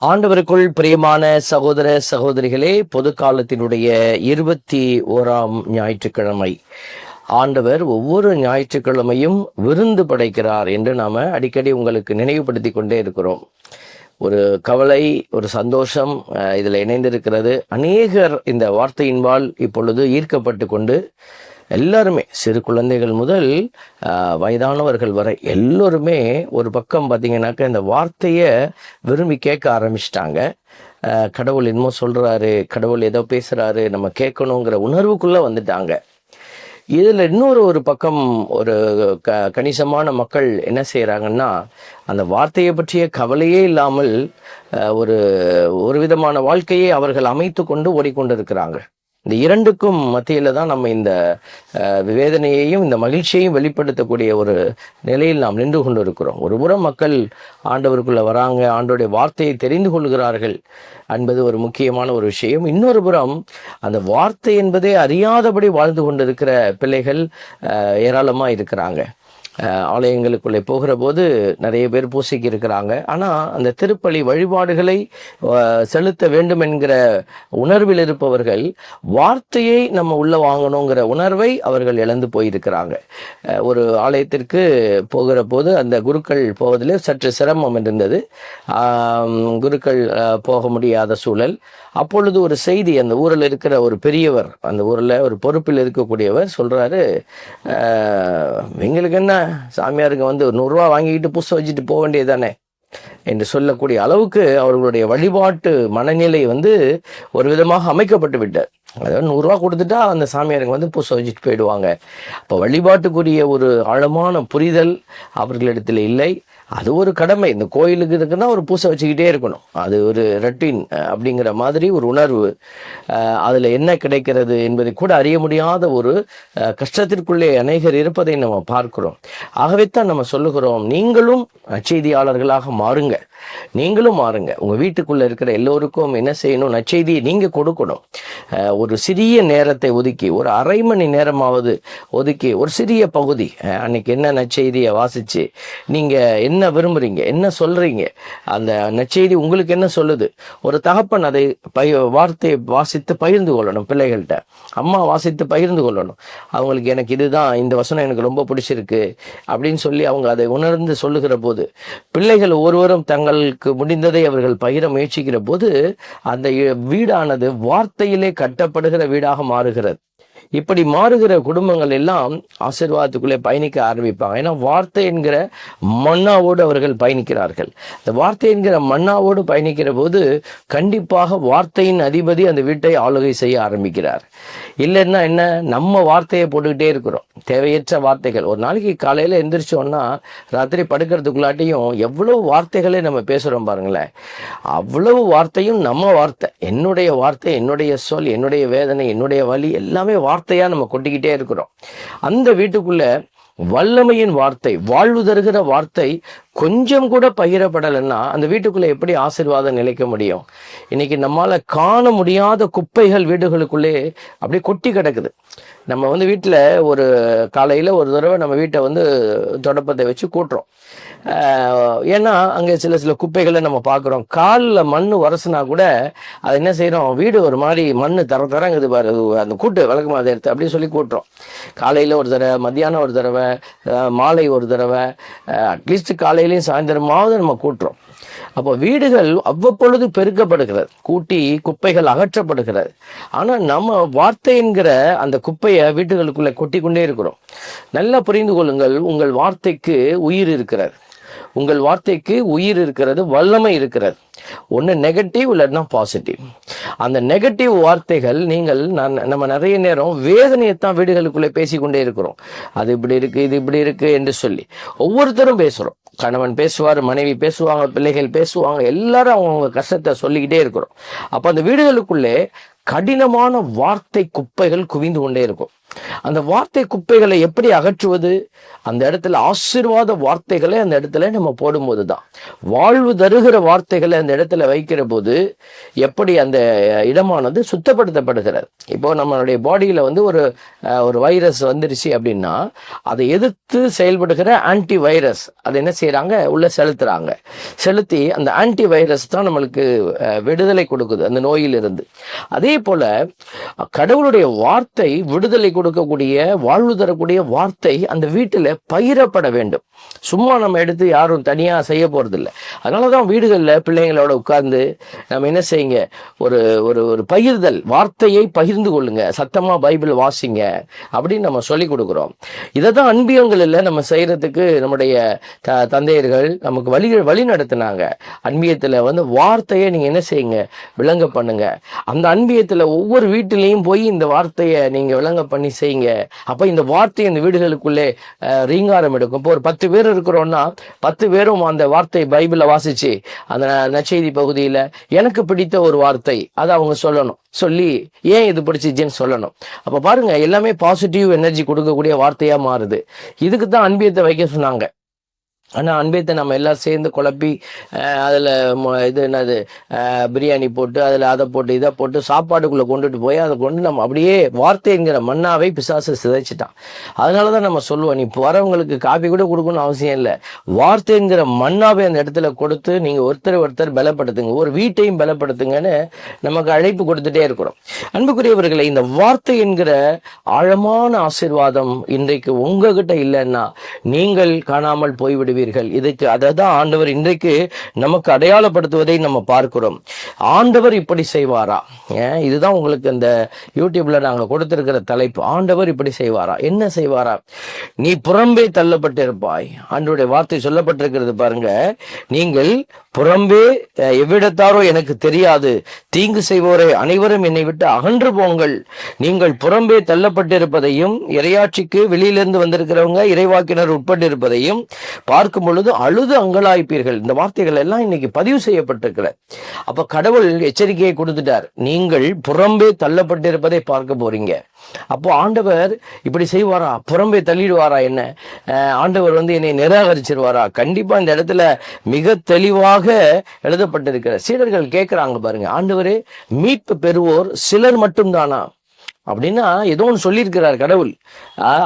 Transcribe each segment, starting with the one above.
ஆண்டவருக்குள் பிரியமான சகோதர சகோதரிகளே, பொது காலத்தினுடைய 21ஆம் ஞாயிற்றுக்கிழமை. ஆண்டவர் ஒவ்வொரு ஞாயிற்றுக்கிழமையும் விருந்து படைக்கிறார் என்று நாம அடிக்கடி உங்களுக்கு நினைவுபடுத்தி கொண்டே இருக்கிறோம். ஒரு கவலை, ஒரு சந்தோஷம் இதில் இணைந்திருக்கிறது. அநேகர் இந்த வார்த்தையின்பால் இப்பொழுது ஈர்க்கப்பட்டு கொண்டு எல்லாருமே, சிறு குழந்தைகள் முதல் வயதானவர்கள் வரை எல்லோருமே ஒரு பக்கம் பார்த்தீங்கன்னாக்கா இந்த வார்த்தையை விரும்பி கேட்க ஆரம்பிச்சிட்டாங்க. கடவுள் என்னமோ சொல்கிறாரு, கடவுள் ஏதோ பேசுகிறாரு, நம்ம கேட்கணுங்கிற உணர்வுக்குள்ளே வந்துட்டாங்க. இதில் இன்னொரு பக்கம் ஒரு கணிசமான மக்கள் என்ன செய்கிறாங்கன்னா, அந்த வார்த்தையை பற்றிய கவலையே இல்லாமல் ஒரு விதமான வாழ்க்கையை அவர்கள் அமைத்து கொண்டு ஓடிக்கொண்டிருக்கிறாங்க. இந்த இரண்டுக்கும் மத்தியில தான் நம்ம இந்த வேதனையையும் இந்த மகிழ்ச்சியையும் வெளிப்படுத்தக்கூடிய ஒரு நிலையில் நாம் நின்று கொண்டு இருக்கிறோம். ஒரு புறம் மக்கள் ஆண்டவருக்குள்ள வராங்க, ஆண்டோடைய வார்த்தையை தெரிந்து கொள்கிறார்கள் என்பது ஒரு முக்கியமான ஒரு விஷயம். இன்னொரு புறம் அந்த வார்த்தை என்பதே அறியாதபடி வாழ்ந்து கொண்டிருக்கிற பிள்ளைகள் ஏராளமா இருக்கிறாங்க. ஆலயங்களுக்குள்ளே போகிற போது நிறைய பேர் பூசிக்கு இருக்கிறாங்க. ஆனால் அந்த திருப்பலி வழிபாடுகளை செலுத்த வேண்டும் என்கிற உணர்வில் இருப்பவர்கள் வார்த்தையை நம்ம உள்ள வாங்கணுங்கிற உணர்வை அவர்கள் இழந்து போயிருக்கிறாங்க. ஒரு ஆலயத்திற்கு போகிற போது அந்த குருக்கள் போவதிலே சற்று சிரமம் இருந்தது. குருக்கள் போக முடியாத சூழல். அப்பொழுது ஒரு செய்தி, அந்த ஊரில் இருக்கிற ஒரு பெரியவர், அந்த ஊரில் ஒரு பொறுப்பில் இருக்கக்கூடியவர் சொல்றாரு, எங்களுக்கு என்ன, சாமியாருக்கு வந்து 100 ரூபா வாங்கிக்கிட்டு புதுசு வச்சுட்டு போக வேண்டியதானே என்று சொல்லக்கூடிய அளவுக்கு அவர்களுடைய வழிபாட்டு மனநிலை ஒரு விதமாக அமைக்கப்பட்டு விட்டார். அதாவது 100 ரூபா கொடுத்துட்டா அந்த சாமியாருக்கு புதுசு வச்சுட்டு போயிடுவாங்க. அப்போ வழிபாட்டுக்குரிய ஒரு ஆழமான புரிதல் அவர்களிடத்தில் இல்லை. அது ஒரு கடமை. இந்த கோயிலுக்கு இருக்குன்னா ஒரு பூசை வச்சுக்கிட்டே இருக்கணும், அது ஒரு ரொட்டீன் அப்படிங்கிற மாதிரி ஒரு உணர்வு. அதில் என்ன கிடைக்கிறது என்பதை கூட அறிய முடியாத ஒரு கஷ்டத்திற்குள்ளே அநேகர் இருப்பதை நம்ம பார்க்கிறோம். ஆகவே தான் நம்ம சொல்லுகிறோம், நீங்களும் நற்செய்தியாளர்களாக மாறுங்க, நீங்களும் மாறுங்க. உங்கள் வீட்டுக்குள்ளே இருக்கிற எல்லோருக்கும் என்ன செய்யணும், நற்செய்தியை நீங்கள் கொடுக்கணும். ஒரு சிறிய நேரத்தை ஒதுக்கி, ஒரு அரை மணி நேரமாவது ஒதுக்கி, ஒரு சிறிய பகுதி அன்னைக்கு என்ன நற்செய்தியை வாசிச்சு நீங்கள் என்ன விரும்புறீங்க, என்ன சொல்றீங்க, அந்த நற்செய்தி உங்களுக்கு என்ன சொல்லுது. ஒரு தகப்பன் அதை வார்த்தையை வாசித்து பகிர்ந்து கொள்ளணும். பிள்ளைகள்கிட்ட அம்மா வாசித்து பகிர்ந்து கொள்ளணும். அவங்களுக்கு எனக்கு இதுதான், இந்த வசனம் எனக்கு ரொம்ப பிடிச்சிருக்கு அப்படின்னு சொல்லி அவங்க அதை உணர்ந்து சொல்லுகிற போது, பிள்ளைகள் ஒருவரும் தங்களுக்கு முடிந்ததை அவர்கள் பகிர முயற்சிக்கிற போது அந்த வீடானது வார்த்தையிலே கட்டப்படுகிற வீடாக மாறுகிறது. இப்படி மாறுகிற குடும்பங்கள் எல்லாம் ஆசீர்வாதத்துக்குள்ளே பயணிக்க ஆரம்பிப்பாங்க. ஏன்னா வார்த்தை என்கிற மன்னாவோடு அவர்கள் பயணிக்கிறார்கள். இந்த வார்த்தை என்கிற மன்னாவோடு பயணிக்கிற போது கண்டிப்பாக வார்த்தையின் அதிபதி அந்த வீட்டை ஆளுகை செய்ய ஆரம்பிக்கிறார். இல்லைன்னா என்ன, நம்ம வார்த்தையை போட்டுக்கிட்டே இருக்கிறோம், தேவையற்ற வார்த்தைகள். ஒரு நாளைக்கு காலையில் எந்திரிச்சோன்னா ராத்திரி படுக்கிறதுக்குள்ளாட்டியும் எவ்வளவு வார்த்தைகளே நம்ம பேசுகிறோம் பாருங்களேன். அவ்வளவு வார்த்தையும் நம்ம வார்த்தை, என்னுடைய வார்த்தை, என்னுடைய சொல், என்னுடைய வேதனை, என்னுடைய வலி எல்லாமே வார்த்தையா நம்ம கொட்டிக்கிட்டே இருக்கிறோம். அந்த வீட்டுக்குள்ள வல்லமையின் வார்த்தை, வாழ்வு தருகிற வார்த்தை கொஞ்சம் கூட பகிரப்படலைன்னா அந்த வீட்டுக்குள்ள எப்படி ஆசீர்வாதம் நிலைக்க முடியும்? இன்னைக்கு நம்மால காண முடியாத குப்பைகள் வீடுகளுக்குள்ளே அப்படியே கொட்டி கிடக்குது. நம்ம வீட்டில் ஒரு காலையில் ஒரு தடவை நம்ம வீட்டை தொடப்பத்தை வச்சு கூட்டுறோம். ஏன்னா அங்கே சில குப்பைகளை நம்ம பார்க்குறோம். காலில் மண் வரசுனா கூட அது என்ன செய்கிறோம், வீடு ஒரு மாதிரி மண் தரங்குது பாரு, அந்த கூட்டு விளக்குமா அதை எடுத்து அப்படின்னு சொல்லி கூட்டுறோம். காலையில் ஒரு தடவை, மத்தியானம் ஒரு தடவை, மாலை ஒரு தடவை, அட்லீஸ்ட் காலையிலையும் சாயந்தரமாவது நம்ம கூட்டுறோம். அப்போ வீடுகள் அவ்வப்பொழுது பெருக்கப்படுகிறது, கூட்டி குப்பைகள் அகற்றப்படுகிறது. ஆனால் நம்ம வார்த்தை என்கிற அந்த குப்பையை வீட்டுகளுக்குள்ளே கொட்டி கொண்டே இருக்கிறோம். நல்லா புரிந்து கொள்ளுங்கள், உங்கள் வார்த்தைக்கு உயிர் இருக்கிறது, உங்கள் வார்த்தைக்கு உயிர் இருக்கிறது, வல்லமை இருக்கிறது. ஒன்று நெகட்டிவ், இல்லைன்னா பாசிட்டிவ். அந்த நெகட்டிவ் வார்த்தைகள் நம்ம நிறைய நேரம் வேதனையைத்தான் வீடுகளுக்குள்ளே பேசிக்கொண்டே இருக்கிறோம். அது இப்படி இருக்கு, இது இப்படி இருக்கு என்று சொல்லி ஒவ்வொருத்தரும் பேசுகிறோம். கணவன் பேசுவார், மனைவி பேசுவாங்க, பிள்ளைகள் பேசுவாங்க, எல்லாரும் அவங்க கஷ்டத்தை சொல்லிக்கிட்டே இருக்கிறோம். அப்போ அந்த வீடுகளுக்குள்ளே கடினமான வார்த்தை குப்பைகள் குவிந்து கொண்டே இருக்கும். அந்த வார்த்தை குப்பைகளை எப்படி அகற்றுவது? அந்த இடத்துல ஆசீர்வாத வார்த்தைகளை அந்த இடத்துல நம்ம போடும்போது தான், வாழ்வு தருகிற வார்த்தைகளை அந்த இடத்துல வைக்கிற போது எப்படி அந்த இடமானது சுத்தப்படுத்தப்படுகிறது. இப்போ நம்மளுடைய பாடியில வந்து ஒரு வைரஸ் வந்துருச்சு அப்படின்னா அதை எதிர்த்து செயல்படுகிற ஆன்டி வைரஸ் அதை என்ன செய்யறாங்க, உள்ள செலுத்தி அந்த ஆன்டி வைரஸ் தான் நம்மளுக்கு விடுதலை கொடுக்குது அந்த நோயிலிருந்து. அதே போல கடவுளுடைய வார்த்தை விடுதலை கொடுக்கக்கூடிய, வாழ்வு தரக்கூடிய வார்த்தை அந்த வீட்டில் பயிரப்பட வேண்டும். சும்மா நம்ம எடுத்து யாரும் தனியா செய்ய போறது இல்லை. அதனாலதான் வீடுகளில் பிள்ளைங்களோட உட்கார்ந்து நம்ம என்ன செய்யுங்க, ஒரு ஒரு ஒரு பகிர்தல், வார்த்தையை பகிர்ந்து கொள்ளுங்க, சத்தமா பைபிள் வாசிங்க அப்படின்னு நம்ம சொல்லி கொடுக்குறோம். இதை தான் அன்பியங்களில் நம்ம செய்யறதுக்கு நம்முடைய தந்தையர்கள் நமக்கு வழி நடத்தினாங்க. அன்பியத்தில் வந்து வார்த்தையை நீங்க என்ன செய்யுங்க, விளங்க பண்ணுங்க. அந்த அன்பியத்தில் ஒவ்வொரு வீட்டிலையும் போய் இந்த வார்த்தையை நீங்க விளங்க பண்ணி செய்யுங்க. அப்ப இந்த வார்த்தை இந்த வீடுகளுக்குள்ளே ரீங்காரம் எடுக்கும். இப்போ ஒரு 10 பேர் இருக்கிறோம்னா 10 பேரும் அந்த வார்த்தை பைபிளை வாசிச்சு அந்த நற்செய்தி பகுதியில எனக்கு பிடித்த ஒரு வார்த்தை அதை அவங்க சொல்லணும். சொல்லி ஏன் இது பிடிச்சிச்சுன்னு சொல்லணும். அப்ப பாருங்க, எல்லாமே பாசிட்டிவ் எனர்ஜி கொடுக்கக்கூடிய வார்த்தையா மாறுது. இதுக்கு தான் அன்பியத்தை வைக்க சொன்னாங்க. ஆனால் அன்பியத்தை நம்ம எல்லாம் சேர்ந்து குழப்பி அதில் இது என்னது பிரியாணி போட்டு அதில் அதை போட்டு இதை போட்டு சாப்பாட்டுக்குள்ளே கொண்டுட்டு போய் அதை கொண்டு நம்ம அப்படியே வார்த்தைங்கிற மண்ணாவை பிசாசு சிதைச்சிட்டான். அதனால தான் நம்ம சொல்லுவோம், நீ வரவங்களுக்கு காப்பி கூட கொடுக்கணும்னு அவசியம் இல்லை, வார்த்தைங்கிற மண்ணாவை அந்த இடத்துல கொடுத்து நீங்கள் ஒருத்தர் பலப்படுத்துங்க, ஒரு வீட்டையும் பலப்படுத்துங்கன்னு நமக்கு அழைப்பு கொடுத்துட்டே இருக்கிறோம். அன்புக்குரியவர்களை, இந்த வார்த்தை என்கிற ஆழமான ஆசீர்வாதம் இன்றைக்கு உங்ககிட்ட இல்லைன்னா நீங்கள் காணாமல் போய்விடுவீர்கள். இதுக்கு அதான் ஆண்டவர் இன்றைக்கு நமக்கு அடையாளப்படுத்துவதை நம்ம பார்க்கிறோம். ஆண்டவர் இப்படி செய்வாரா? இதுதான் உங்களுக்கு இந்த யூடியூப்ல நாங்க கொடுத்திருக்கிற தலைப்பு. ஆண்டவர் இப்படி செய்வாரா? என்ன செய்வாரா? நீ புறம்பே தள்ளப்பட்டிருப்பாய். ஆண்டவருடைய வார்த்தை சொல்லப்பட்டிருக்கிறது பாருங்க, நீங்கள் புறம்பே எவ்விடத்தாரோ எனக்கு தெரியாது, தீங்கு செய்வோரை அனைவரும் என்னை விட்டு அகன்று போங்கள். நீங்கள் புறம்பே தள்ளப்பட்டிருப்பதையும் இறையாட்சிக்கு வெளியிலிருந்து வந்திருக்கிறவங்க இறைவாக்கினர் உட்பட்டு இருப்பதையும் பார்க்கும் பொழுது அழுது அங்கலாய்ப்பீர்கள். இந்த வார்த்தைகள் எல்லாம் இன்னைக்கு பதிவு செய்யப்பட்டிருக்கிற. அப்ப கடவுள் எச்சரிக்கையை கொடுத்துட்டார், நீங்கள் புறம்பே தள்ளப்பட்டிருப்பதை பார்க்க போறீங்க. அப்போ ஆண்டவர் இப்படி செய்வாரா? புறம்பே தள்ளிடுவாரா? என்ன ஆண்டவர் வந்து என்னை நிராகரிச்சிருவாரா? கண்டிப்பா இந்த இடத்துல மிக தெளிவாக எழுதப்பட்டிருக்கிற. சீடர்கள் கேட்கிறாங்க பாருங்க, ஆண்டவரே மீட்பு பெறுவோர் சிலர் மட்டும்தானா அப்படின்னா ஏதோ ஒன்று சொல்லியிருக்கிறார் கடவுள்.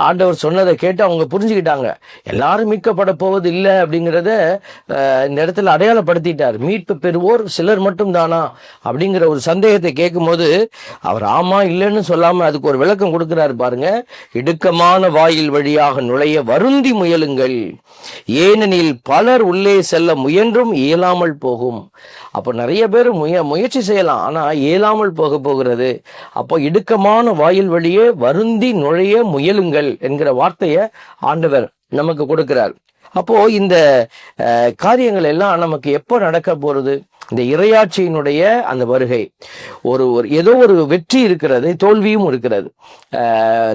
ஆண்டவர் சொன்னதை கேட்டு அவங்க புரிஞ்சுக்கிட்டாங்க, எல்லாரும் மீட்கப்பட போவது இல்லை அப்படிங்கிறத இந்த இடத்துல அடையாளப்படுத்திட்டார். மீட்பு பெறுவோர் சிலர் மட்டும் தானா அப்படிங்கிற ஒரு சந்தேகத்தை கேட்கும் போது அவர் ஆமா இல்லைன்னு சொல்லாம அதுக்கு ஒரு விளக்கம் கொடுக்கிறாரு பாருங்க. இடுக்கமான வாயில் வழியாக நுழைய வருந்தி முயலுங்கள், ஏனெனில் பலர் உள்ளே செல்ல முயன்றும் இயலாமல் போகும். அப்போ நிறைய பேர் முயற்சி செய்யலாம், ஆனா இயலாமல் போகிறது. அப்போ இடுக்கமான வாயில் வழியே வருந்தி நுழைய முயலுங்கள் என்கிற வார்த்தையை ஆண்டவர் நமக்கு கொடுக்கிறார். அப்போ இந்த காரியங்கள் எல்லாம் நமக்கு எப்போ நடக்க போறது? இந்த இறையாட்சியினுடைய அந்த வருகை, ஒரு ஏதோ ஒரு வெற்றி இருக்கிறது, தோல்வியும் இருக்கிறது.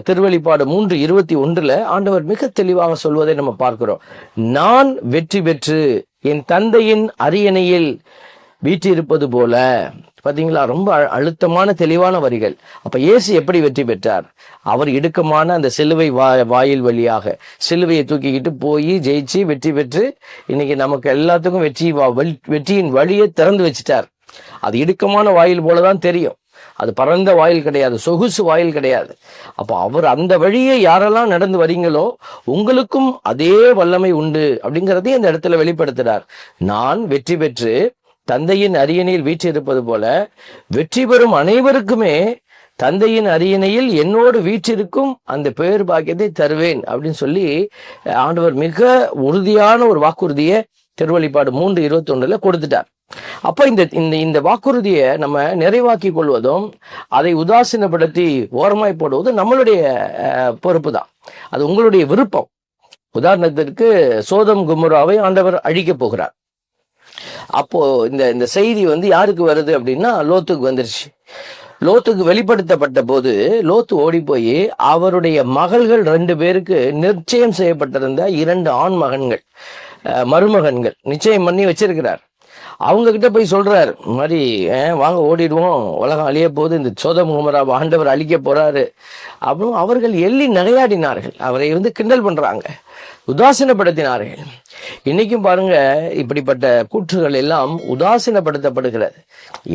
திருவெளிப்பாடு 3:21 ஆண்டவர் மிக தெளிவாக சொல்வதை நம்ம பார்க்கிறோம். நான் வெற்றி பெற்று என் தந்தையின் அரியணையில் வீற்றிருப்பது போல. பாத்தீங்களா, ரொம்ப அழுத்தமான தெளிவான வரிகள். அப்ப இயேசு எப்படி வெற்றி பெற்றார்? அவர் இடுக்கமான அந்த சிலுவை வாயில் வழியாக சிலுவையை தூக்கிக்கிட்டு போய் ஜெயிச்சு வெற்றி பெற்று இன்னைக்கு நமக்கு எல்லாத்துக்கும் வெற்றியின் வழியை திறந்து வச்சுட்டார். அது இடுக்கமான வாயில் போலதான் தெரியும், அது பரந்த வாயில் கிடையாது, சொகுசு வாயில் கிடையாது. அப்போ அவர் அந்த வழியை யாரெல்லாம் நடந்து வரீங்களோ உங்களுக்கும் அதே வல்லமை உண்டு அப்படிங்கிறதையும் இந்த இடத்துல வெளிப்படுத்துறார். நான் வெற்றி பெற்று தந்தையின் அரியணையில் வீற்றிருப்பது போல வெற்றி பெறும் அனைவருக்குமே தந்தையின் அரியணையில் என்னோடு வீற்றிருக்கும் அந்த பேர் பாக்கியத்தை தருவேன் அப்படின்னு சொல்லி ஆண்டவர் மிக உறுதியான ஒரு வாக்குறுதியை திருவெளிப்பாடு 3:21 கொடுத்துட்டார். அப்ப இந்த வாக்குறுதியை நம்ம நிறைவாக்கி கொள்வதும் அதை உதாசீனப்படுத்தி ஓரமாய் போடுவதும் நம்மளுடைய பொறுப்பு தான். அது உங்களுடைய விருப்பம். உதாரணத்திற்கு சோதம் குமோராவை ஆண்டவர் அழிக்க போகிறார். அப்போ இந்த செய்தி வந்து யாருக்கு வருது அப்படின்னா லோத்துக்கு வந்துருச்சு. லோத்துக்கு வெளிப்படுத்தப்பட்ட போது லோத்து ஓடி போய் அவருடைய மகள்கள் 2 பேருக்கு நிச்சயம் செய்யப்பட்டிருந்த 2 ஆண் மகன்கள் மருமகன்கள் நிச்சயம் பண்ணி வச்சிருக்கிறார். அவங்க கிட்ட போய் சொல்றாரு, இந்த மாதிரி வாங்க ஓடிடுவோம், உலகம் அழிய போது, இந்த சோதம் குமரா ஆண்டவர் அழிக்க போறாரு அப்படின்னு அவர்கள் எள்ளி நகையாடினார்கள். அவரை கிண்டல் பண்றாங்க, உதாசீனப்படுத்தினார்கள். இன்னைக்கும் பாருங்க, இப்படிப்பட்ட கூற்றுகள் எல்லாம் உதாசீனப்படுத்தப்படுகிறது.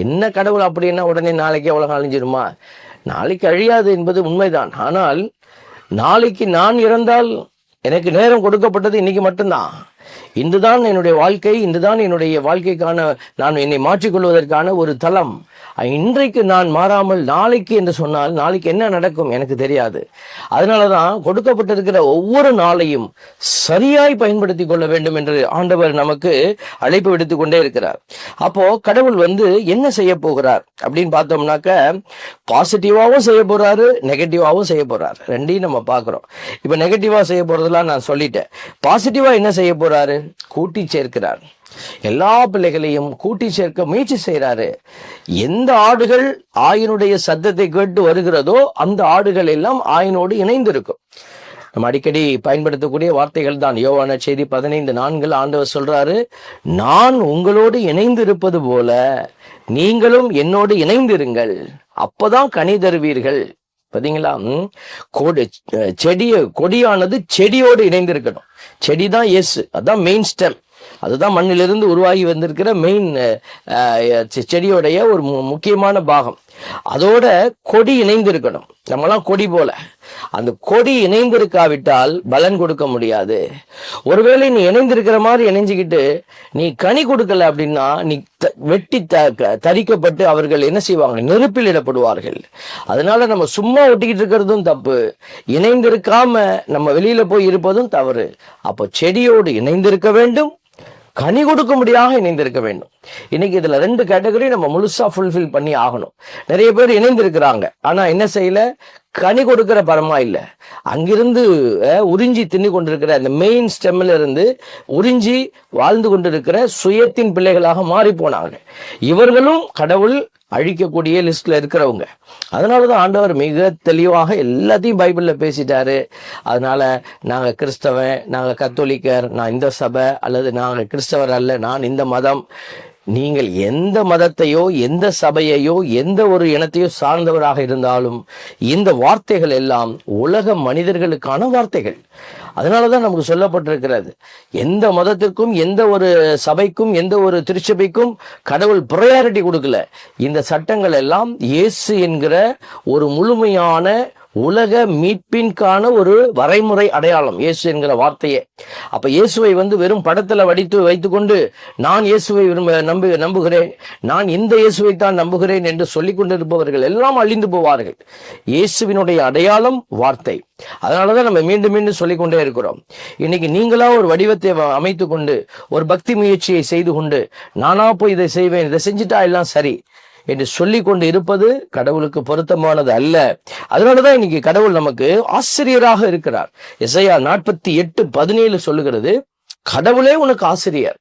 என்ன கடவுள் அப்படின்னா உடனே நாளைக்கே உலகம் அழிஞ்சிருமா? நாளைக்கு அழியாது என்பது உண்மைதான். ஆனால் நாளைக்கு நான் இறந்தால் எனக்கு நேரம் கொடுக்கப்பட்டது இன்னைக்கு மட்டும்தான். இன்றுதான் என்னுடைய வாழ்க்கை, இன்றுதான் என்னுடைய வாழ்க்கைக்கான நான் என்னை மாற்றிக்கொள்வதற்கான ஒரு தளம். இன்றைக்கு நான் மாறாமல் நாளைக்கு என்று சொன்னால் நாளைக்கு என்ன நடக்கும் எனக்கு தெரியாது. அதனாலதான் கொடுக்கப்பட்டிருக்கிற ஒவ்வொரு நாளையும் சரியாய் பயன்படுத்தி கொள்ள வேண்டும் என்று ஆண்டவர் நமக்கு அழைப்பு விடுத்து கொண்டே இருக்கிறார். அப்போ கடவுள் என்ன செய்ய போகிறார் அப்படின்னு பார்த்தோம்னாக்க, பாசிட்டிவாவும் செய்ய போறாரு, நெகட்டிவாவும் செய்ய போறாரு. ரெண்டையும் நம்ம பார்க்கிறோம். இப்ப நெகட்டிவா செய்ய போறதெல்லாம் நான் சொல்லிட்டேன். பாசிட்டிவா என்ன செய்ய போறாரு? கூட்டி சேர்க்கிறார். எல்லா பிள்ளைகளையும் கூட்டி சேர்க்க முயற்சி செய்யறாரு. எந்த ஆடுகள் ஆயனுடைய சத்தத்தை கேட்டு வருகிறதோ அந்த ஆடுகள் எல்லாம் ஆயனோடு இணைந்திருக்கும். நம்ம அடிக்கடி பயன்படுத்தக்கூடிய வார்த்தைகள் தான். யோவான செய்தி 15:4 ஆண்டவர் சொல்றாரு, நான் உங்களோடு இணைந்து இருப்பது போல நீங்களும் என்னோடு இணைந்திருங்கள், அப்பதான் கனி தருவீர்கள். பாத்தீங்களா? கொடியானது செடியோடு இணைந்திருக்கணும். செடிதான் இயேசு, அதான் மெயின் ஸ்டெம். அதுதான் மண்ணிலிருந்து உருவாகி வந்திருக்கிற மெயின் செடியோடைய ஒரு முக்கியமான பாகம். அதோட கொடி இணைந்திருக்கணும். நம்மலாம் கொடி போல. அந்த கொடி இணைந்திருக்காவிட்டால் பலன் கொடுக்க முடியாது. ஒருவேளை நீ இணைந்திருக்கிற மாதிரி இணைஞ்சுக்கிட்டு நீ கனி கொடுக்கல அப்படின்னா நீ வெட்டி தரிக்கப்பட்டு அவர்கள் என்ன செய்வாங்க? நெருப்பில் இடப்படுவார்கள். அதனால நம்ம சும்மா ஒட்டிக்கிட்டு இருக்கிறதும் தப்பு, இணைந்திருக்காம நம்ம வெளியில போய் இருப்பதும் தவறு. அப்போ செடியோடு இணைந்திருக்க வேண்டும், கனி கொடுக்கும்படியாக இணைந்திருக்க வேண்டும். இன்னைக்கு இதுல 2 கேட்டகரி நம்ம முழுசா ஃபுல்ஃபில் பண்ணி ஆகணும். நிறைய பேர் இணைந்திருக்கிறாங்க, ஆனா என்ன செய்யல? கனி கொடுக்கிற பரமா இல்ல. அங்கிருந்து உறிஞ்சி தின்னு கொண்டிருக்கிற அந்த மெயின் ஸ்டெம்ல இருந்து உறிஞ்சி வாழ்ந்து கொண்டிருக்கிற சுயத்தின் பிள்ளைகளாக மாறி போனாங்க. இவர்களும் கடவுள் அழிக்கக்கூடிய லிஸ்ட்ல இருக்கிறவங்க. அதனாலதான் ஆண்டவர் மிக தெளிவாக எல்லாத்தையும் பைபிள்ல பேசிட்டாரு. அதனால நாங்க கிறிஸ்தவன், நாங்க கத்தோலிக்கர், நான் இந்த சபை, அல்லது நாங்க கிறிஸ்தவர் அல்ல, நான் இந்த மதம். நீங்கள் எந்த மதத்தையோ எந்த சபையையோ எந்த ஒரு இனத்தையோ சார்ந்தவராக இருந்தாலும் இந்த வார்த்தைகள் எல்லாம் உலக மனிதர்களுக்கான வார்த்தைகள். அதனாலதான் நமக்கு சொல்லப்பட்டிருக்கிறது, எந்த மதத்திற்கும் எந்த ஒரு சபைக்கும் எந்த ஒரு திருச்சபைக்கும் கடவுள் ப்ரையாரிட்டி கொடுக்கல. இந்த சட்டங்கள் எல்லாம் இயேசு என்கிற ஒரு முழுமையான உலக மீட்பின்கான ஒரு வரைமுறை அடையாளம் இயேசு என்கிற வார்த்தையே. அப்ப இயேசுவை வெறும் படத்துல வடித்து வைத்துக்கொண்டு நான் இயேசுவை நம்புகிறேன், நான் இந்த இயேசுவை தான் நம்புகிறேன் என்று சொல்லிக் கொண்டிருப்பவர்கள் எல்லாம் அழிந்து போவார்கள். இயேசுவினுடைய அடையாளம் வார்த்தை. அதனாலதான் நம்ம மீண்டும் மீண்டும் சொல்லிக்கொண்டே இருக்கிறோம். இன்னைக்கு நீங்களா ஒரு வடிவத்தை அமைத்து கொண்டு ஒரு பக்தி முயற்சியை செய்து கொண்டு நானா போய் இதை செய்வேன், இதை செஞ்சுட்டா எல்லாம் சரி என்று சொல்லி கொண்டு இருப்பது கடவுளுக்கு பொருத்தமானது அல்ல. அதனாலதான் இன்னைக்கு கடவுள் நமக்கு ஆசிரியராக இருக்கிறார். எசையா 48:17 சொல்லுகிறது, கடவுளே உனக்கு ஆசிரியர்.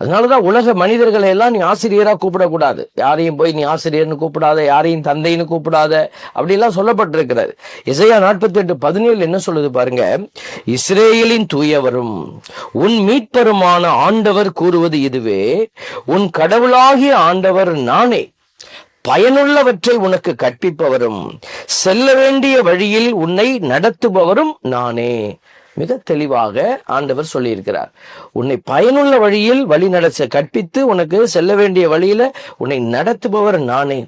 அதனாலதான் உலக மனிதர்களை எல்லாம் நீ ஆசிரியரா கூப்பிடக்கூடாது. யாரையும் போய் நீ ஆசிரியர்னு கூப்பிடாத, யாரையும் தந்தைன்னு கூப்பிடாத, அப்படி எல்லாம் சொல்லப்பட்டிருக்கிறது. எசையா 48:17 என்ன சொல்லுது பாருங்க, இஸ்ரேலின் தூயவரும் உன் மீட்பருமான ஆண்டவர் கூறுவது இதுவே, உன் கடவுளாகிய ஆண்டவர் நானே, பயனுள்ளவற்றை உனக்கு கற்பிப்பவரும் செல்ல வேண்டிய வழியில் உன்னை நடத்துபவரும் நானே. மிக தெளிவாக ஆண்டவர் சொல்லியிருக்கிறார். உன்னை பயனுள்ள வழியில் வழி நடத்த கற்பித்து உனக்கு செல்ல வேண்டிய வழியில உன்னை நடத்துபவர் நானே.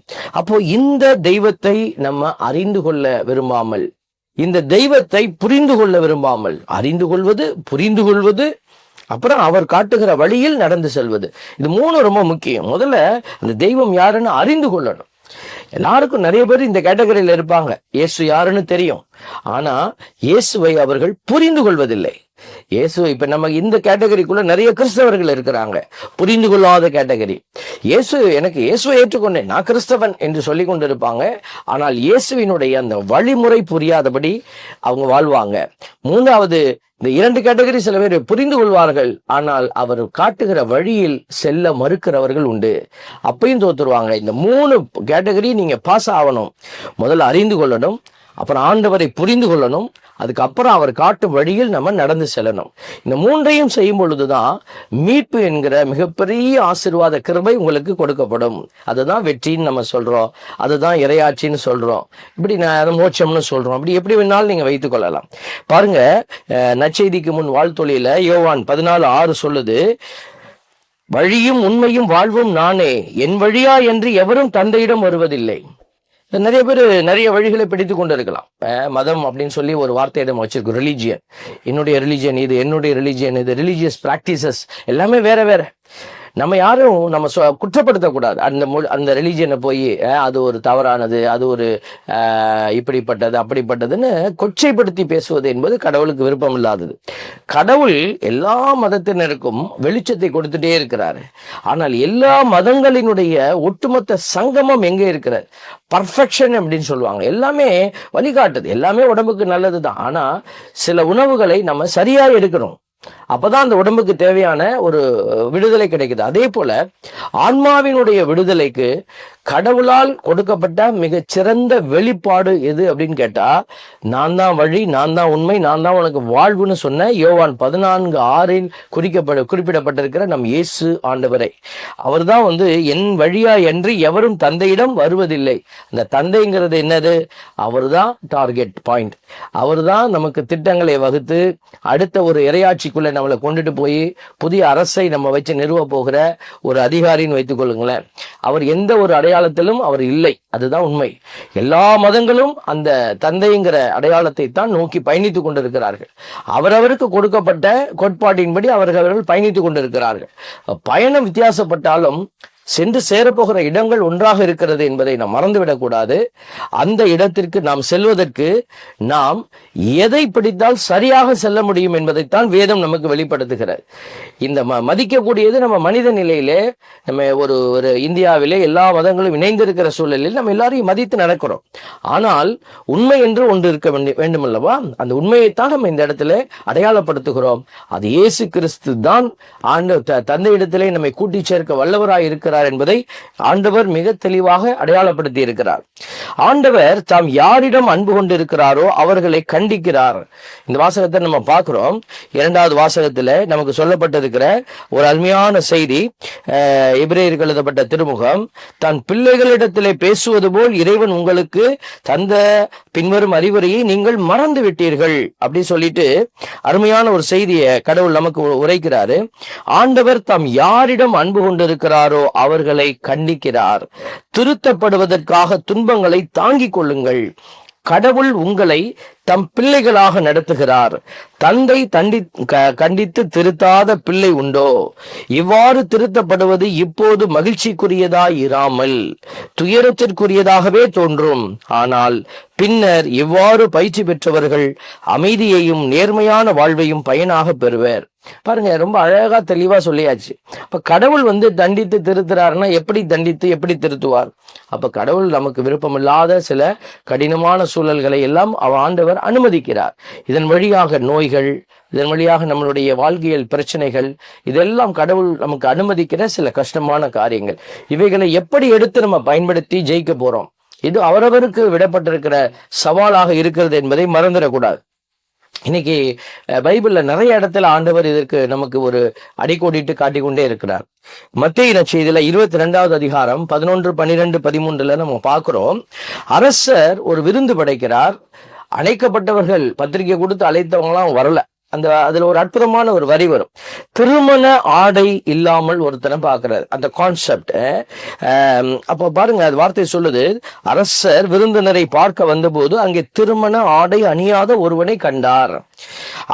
அப்போ இந்த தெய்வத்தை நம்ம அறிந்து கொள்ள விரும்பாமல், இந்த தெய்வத்தை புரிந்து கொள்ள விரும்பாமல், அறிந்து கொள்வது, புரிந்து கொள்வது, அப்புறம் அவர் காட்டுகிற வழியில் நடந்து செல்வது, இது 3 ரொம்ப முக்கியம். முதல்ல அந்த தெய்வம் யாருன்னு அறிந்து கொள்ளணும். எல்லாருக்கும் நிறைய பேர் இந்த கேட்டகரியில இருப்பாங்க. இயேசு யாருன்னு தெரியும், ஆனா இயேசுவை அவர்கள் புரிந்து கொள்வதில்லை. இயேசு இப்ப நம்ம இந்த கேட்டகரிக்குள்ள நிறைய கிறிஸ்தவர்கள் இருக்கிறாங்க, புரிந்து கொள்ளாத கேட்டகரி. எனக்கு இயேசுவை ஏற்றுக்கொண்டேன், நான் கிறிஸ்தவன் என்று சொல்லி கொண்டு இருப்பாங்க. ஆனால் இயேசுவினுடைய அந்த வழிமுறை புரியாதபடி அவங்க வாழ்வாங்க. 3வது, இந்த 2 கேட்டகரி சில பேர் புரிந்து கொள்வார்கள், ஆனால் அவர் காட்டுகிற வழியில் செல்ல மறுக்கிறவர்கள் உண்டு, அப்பையும் தோத்துருவாங்க. இந்த 3 கேட்டகரி நீங்க பாஸ் ஆகணும். முதல்ல அறிந்து கொள்ளணும், அப்புறம் ஆண்டவரை புரிந்து கொள்ளணும், அதுக்கப்புறம் அவர் காட்டும் வழியில் நம்ம நடந்து செல்லணும். இந்த மூன்றையும் செய்யும் பொழுதுதான் மீட்பு என்கிற மிகப்பெரிய ஆசீர்வாத கிருபை உங்களுக்கு கொடுக்கப்படும். அதுதான் வெற்றின்னு நம்ம சொல்றோம், அதுதான் இறையாட்சின்னு சொல்றோம், இப்படி மோட்சம்னு சொல்றோம். அப்படி எப்படி வேணாலும் நீங்க வைத்துக் கொள்ளலாம். பாருங்க, நற்செய்திக்கு முன் வாழ்த்தொழில யோவான் 14:6 சொல்லுது, வழியும் உண்மையும் வாழ்வும் நானே, என் வழியா என்று எவரும் தந்தையிடம் வருவதில்லை. நிறைய பேர் நிறைய வழிகளை பிடித்து கொண்டு இருக்கலாம். மதம் அப்படின்னு சொல்லி ஒரு வார்த்தையை நம்ம வச்சிருக்கோம், ரிலீஜியன். என்னுடைய ரிலீஜியன் இது, என்னுடைய ரிலீஜியன் இது, ரிலீஜியஸ் பிராக்டிசஸ் எல்லாமே வேற வேற. நம்ம யாரும் நம்ம குற்றப்படுத்தக்கூடாது. அந்த ரிலீஜியனை போய் அது ஒரு தவறானது, அது ஒரு இப்படிப்பட்டது அப்படிப்பட்டதுன்னு கொச்சைப்படுத்தி பேசுவது என்பது கடவுளுக்கு விருப்பம் இல்லாதது. கடவுள் எல்லா மதத்தினருக்கும் வெளிச்சத்தை கொடுத்துட்டே இருக்கிறாரு. ஆனால் எல்லா மதங்களினுடைய ஒட்டுமொத்த சங்கமம் எங்கே இருக்கிறது? பர்ஃபெக்ஷன் அப்படின்னு சொல்லுவாங்க. எல்லாமே வழிகாட்டுது, எல்லாமே உடம்புக்கு நல்லதுதான். ஆனா சில உணவுகளை நம்ம சரியா எடுக்கணும், அப்பதான் அந்த உடம்புக்கு தேவையான ஒரு விடுதலை கிடைக்குது. அதே போல ஆன்மாவினுடைய விடுதலைக்கு கடவுளால் கொடுக்கப்பட்ட மிகச் சிறந்த வெளிப்பாடு எது அப்படின்னு கேட்டா, நான் தான் வழி, நான் தான் உண்மை, நான் தான் உனக்கு வாழ்வுன்னு சொன்ன யோவான் 14:6 குறிப்பிடப்பட்டிருக்கிற நம் இயேசு ஆண்டவரை. அவர் தான் என் வழியா என்று எவரும் தந்தையிடம் வருவதில்லை. அந்த தந்தைங்கிறது என்னது? அவர் தான் டார்கெட் பாயிண்ட். அவர் தான் நமக்கு திட்டங்களை வகுத்து அடுத்த ஒரு இறையாட்சிக்குள்ள நம்மளை கொண்டுட்டு போய் புதிய அரசை நம்ம வச்சு நிறுவ போகிற ஒரு அதிகாரின்னு வைத்துக் கொள்ளுங்களேன். அவர் எந்த ஒரு அடையாளத்திலும் அவர் இல்லை, அதுதான் உண்மை. எல்லா மதங்களும் அந்த தந்தைங்கிற அடையாளத்தை தான் நோக்கி பயணித்துக் கொண்டிருக்கிறார்கள். அவரவருக்கு கொடுக்கப்பட்ட கோட்பாட்டின்படி அவர்கள் பயணித்துக் கொண்டிருக்கிறார்கள். பயணம் வித்தியாசப்பட்டாலும் சென்று சேரப்போகிற இடங்கள் ஒன்றாக இருக்கிறது என்பதை நாம் மறந்துவிடக்கூடாது. அந்த இடத்திற்கு நாம் செல்வதற்கு நாம் எதை பிடித்தால் சரியாக செல்ல முடியும் என்பதைத்தான் வேதம் நமக்கு வெளிப்படுத்துகிறது. இந்த மதிக்கக்கூடியது நம்ம மனித நிலையிலே, நம்ம ஒரு இந்தியாவிலே எல்லா மதங்களும் இணைந்திருக்கிற சூழலில் நம்ம எல்லாரையும் மதித்து நடக்கிறோம். ஆனால் உண்மை என்று ஒன்று இருக்க வேண்டும் அல்லவா? அந்த உண்மையைத்தான் நம்ம இந்த இடத்துல அடையாளப்படுத்துகிறோம். அது இயேசு கிறிஸ்து தான் தந்தையிடத்திலே நம்மை கூட்டி சேர்க்க வல்லவராய் இருக்கிறார் என்பதை ஆண்டவர் மிக தெளிவாக அடையாளப்படுத்தி இருக்கிறார். ஆண்டவர் தாம் யாரிடம் அன்பு கொண்டிருக்கிறாரோ அவர்களை கண்டிக்கிறார். இந்த வாசகத்தை நம்ம பார்க்கிறோம். 2வது வாசகத்துல நமக்கு சொல்லப்பட்டிருக்கிற ஒரு அருமையான செய்தி, எபிரேயருக்கு எழுதப்பட்ட திருமுகம், தன் பிள்ளைகளிடத்திலே பேசுவது போல் இறைவன் உங்களுக்கு தந்த பின்வரும் அறிவுரையை நீங்கள் மறந்து விட்டீர்கள் அப்படி சொல்லிட்டு அருமையான ஒரு செய்தியை கடவுள் நமக்கு உரைக்கிறாரு. ஆண்டவர் தாம் யாரிடம் அன்பு கொண்டிருக்கிறாரோ அவர்களை கண்டிக்கிறார். திருத்தப்படுவதற்காக துன்பங்களை தாங்கிக் கொள்ளுங்கள். கடவுள் உங்களை தம் பிள்ளைகளாக நடத்துகிறார். தந்தை கண்டித்து திருத்தாத பிள்ளை உண்டோ? இவ்வாறு திருத்தப்படுவது இப்போது மகிழ்ச்சிக்குரியதாய் இராமல் துயரத்திற்குரியதாகவே தோன்றும். ஆனால் பின்னர் இவ்வாறு பயிற்சி பெற்றவர்கள் அமைதியையும் நேர்மையான வாழ்வையும் பயனாக பெறுவர். பாருங்க, ரொம்ப அழகா தெளிவா சொல்லியாச்சு. அப்ப கடவுள் தண்டித்து திருத்துறாருன்னா எப்படி தண்டித்து எப்படி திருத்துவார்? அப்ப கடவுள் நமக்கு விருப்பமில்லாத சில கடினமான சூழல்களை எல்லாம் ஆண்டவர் அனுமதிக்கிறார். இதன் வழியாக நோய்கள், இதன் வழியாக நம்மளுடைய வாழ்க்கையில் பிரச்சனைகள், இதெல்லாம் கடவுள் நமக்கு அனுமதிக்கிற சில கஷ்டமான காரியங்கள். இவைகளை எப்படி எடுத்து நம்ம பயன்படுத்தி ஜெயிக்க போறோம்? இது அவரவருக்கு விடப்பட்டிருக்கிற சவாலாக இருக்கிறது என்பதை மறந்துடக்கூடாது. இன்னைக்கு பைபிள்ல நிறைய இடத்துல ஆண்டவர் இதற்கு நமக்கு ஒரு அடிக்கோடிட்டு காட்டிக்கொண்டே இருக்கிறார். மத்தேயு நற்செய்தியில 22வது அதிகாரம் 11, 12, 13 நம்ம பார்க்கிறோம். அரசர் ஒரு விருந்து படைக்கிறார். அழைக்கப்பட்டவர்கள், பத்திரிகை கொடுத்து அழைத்தவங்களாம் வரல. அதுல ஒரு அற்புதமான ஒரு வரி வரும், திருமண ஆடை இல்லாமல் ஒருத்தனை பார்க்கிறார். அந்த கான்செப்ட் அப்ப பாருங்க, அது வார்த்தை சொல்லுது, அரசர் விருந்தினரை பார்க்க வந்தபோது அங்கே திருமண ஆடை அணியாத ஒருவனை கண்டார்.